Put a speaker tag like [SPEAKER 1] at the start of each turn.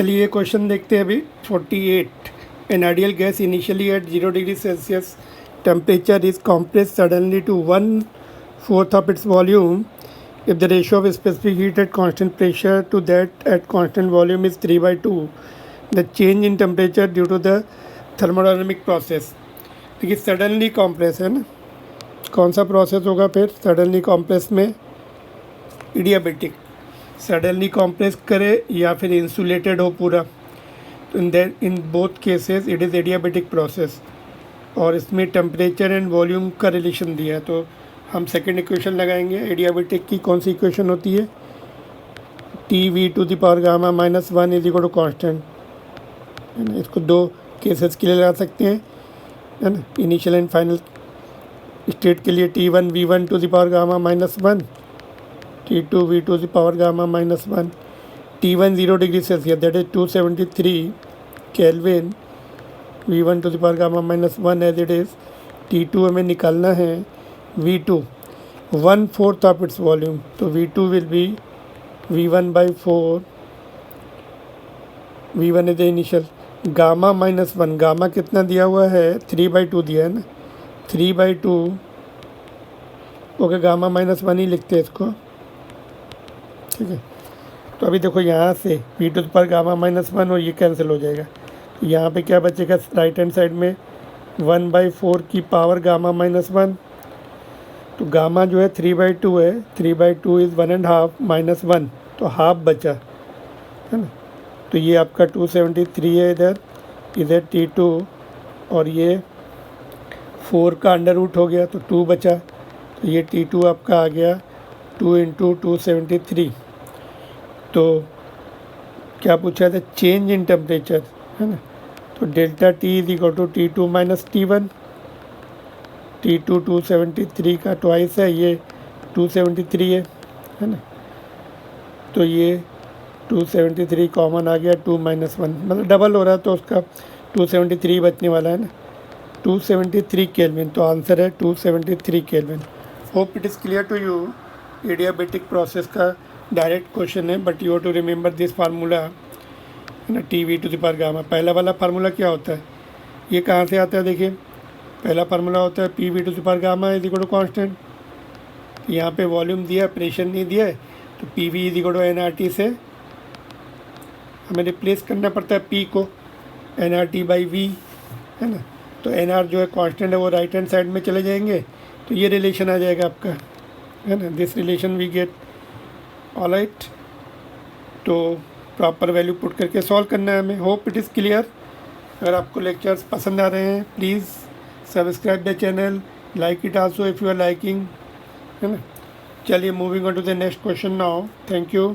[SPEAKER 1] चलिए क्वेश्चन देखते हैं अभी 48। An ideal gas initially at 0 degree Celsius temperature is compressed suddenly to 1/4 of its volume if the ratio of specific heat at constant pressure to that at constant volume is 3/2. The change in temperature due to the thermodynamic process. देखिए suddenly compress है ना, कौन सा process होगा फिर suddenly compress में? Adiabatic. Suddenly compress करे या फिर इंसुलेटेड हो पूरा, तो in both cases it is adiabatic process. और इसमें टेम्परेचर एंड वॉल्यूम का रिलेशन दिया है, तो हम सेकेंड इक्वेशन लगाएंगे। एडियाबेटिक की कौन सी इक्वेशन होती है? T(V⁻⁻⁻1) is equal to constant, है ना। इसको दो केसेस के लिए लगा सकते हैं, है ना। इनिशियल एंड फाइनल स्टेट के लिए T1V1⁻⁻1, T2V2⁻⁻1, T1 0 degree Celsius that is 273 kelvin, V1⁻⁻1 as it is. T2 हमें निकालना है V2 1/4 ऑफ इट्स वॉल्यूम, तो V2 will be V1/4, V1 is the initial. Gamma, gamma कितना दिया हुआ है? 3/2 दिया है ना, 3/2 ओके, गामा-1 ही लिखते हैं इसको, ठीक है। तो अभी देखो यहाँ से V2⁻⁻1 और ये कैंसिल हो जाएगा, तो यहाँ पे क्या बचेगा राइट हैंड साइड में? 1/4 की पावर गामा-1, तो गामा जो है 3/2 है, 3/2 इज़ 1.5 -1, तो हाफ बचा, है ना। तो ये आपका 273 है, इधर T2, और ये 4 का अंडर रूट हो गया तो 2 बचा, तो ये T2 आपका आ गया 2 × 273। तो क्या पूछा था? चेंज इन टेम्परेचर, है ना। तो delta T is equal to T2 minus T1। T2 273 का ट्वाइस है, ये 273 है ना। तो ये 273 कॉमन आ गया, 2 - 1 मतलब डबल हो रहा है, तो उसका 273 बचने वाला है ना, 273 केल्विन। तो आंसर है 273 kelvin. Hope it is clear to you. Adiabatic process का डायरेक्ट क्वेश्चन है, but you have to remember this formula, है ना। T(V⁻⁻). पहला वाला फार्मूला क्या होता है? ये कहाँ से आता है? देखिए पहला फार्मूला होता है P(V⁻⁻) is equal to constant. यहाँ पे वॉल्यूम दिया, प्रेशर नहीं दिया है, तो PV is equal to nRT से हमें रिप्लेस करना पड़ता है P को nRT/V, है ना। तो nR जो है कांस्टेंट है, वो राइट हैंड साइड में चले जाएंगे, तो ये रिलेशन आ जाएगा आपका, है ना। This relation we get, alright. तो प्रॉपर वैल्यू पुट करके सॉल्व करना है हमें। Hope it is clear. अगर आपको लेक्चर्स पसंद आ रहे हैं, please subscribe the channel, like it also if you are liking, है ना। चलिए moving on to the next question now. Thank you.